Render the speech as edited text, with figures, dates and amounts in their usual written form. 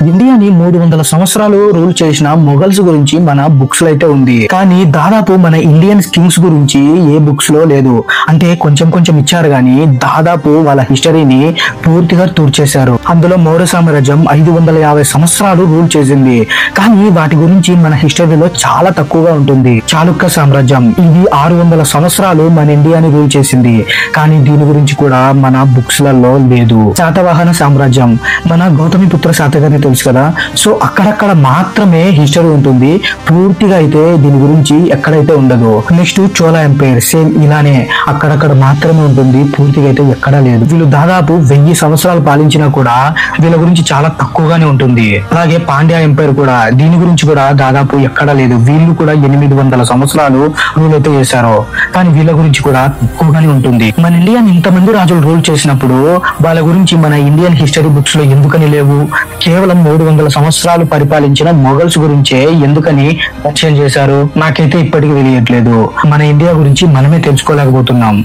ఇండియాని 300 సంవత్సరాలు రూల్ చేసిన మొఘల్స్ గురించి మన బుక్స్ లో అయితే ఉంది. కానీ దాదాపు మన ఇండియన్ కింగ్స్ గురించి ఏ బుక్స్ లో లేదు. అంటే కొంచెం కొంచెం ఇచ్చారు గాని దాదాపు వాళ్ళ హిస్టరీని పూర్తిగా తూర్చేశారు. అందులో మౌర్య సామ్రాజ్యం 550 సంవత్సరాలు రూల్ చేసింది. కానీ వాటి గురించి మన హిస్టరీలో చాలా తక్కువగా ఉంటుంది. చాళుక్య సామ్రాజ్యం ఇది 600 సంవత్సరాలు మన ఇండియాని రూల్ చేసింది. కానీ దీని గురించి కూడా మన బుక్స్ లలో లేదు. శాతవాహన సామ్రాజ్యం మన గౌతమిపుత్ర శాతకర్ణి తెలుసు కదా. సో అక్కడక్కడ మాత్రమే హిస్టరీ ఉంటుంది. పూర్తిగా అయితే దీని గురించి ఎక్కడైతే ఉండదు. నెక్స్ట్ చోళ ఎంపైర్ సేమ్ ఇలానే అక్కడక్కడ మాత్రమే ఉంటుంది. పూర్తిగా అయితే ఎక్కడా లేదు. వీళ్ళు దాదాపు 1000 సంవత్సరాలు పాలించినా కూడా వీళ్ళ గురించి చాలా తక్కువగానే ఉంటుంది. అలాగే పాండ్య ఎంపైర్ కూడా దీని గురించి కూడా దాదాపు ఎక్కడా లేదు. వీళ్ళు కూడా 800 సంవత్సరాలు రూల్ అయితే చేశారు. కానీ వీళ్ళ గురించి కూడా తక్కువగానే ఉంటుంది. మన ఇండియాని ఇంతమంది రాజులు రూల్ చేసినప్పుడు వాళ్ళ గురించి మన ఇండియన్ హిస్టరీ బుక్స్ లో ఎందుకని లేవు? కేవలం 300 సంవత్సరాలు పరిపాలించిన మొఘల్స్ గురించే ఎందుకని మెన్షన్ చేశారు? నాకైతే ఇప్పటికీ తెలియట్లేదు. మన ఇండియా గురించి మనమే తెలుసుకోలేకపోతున్నాం.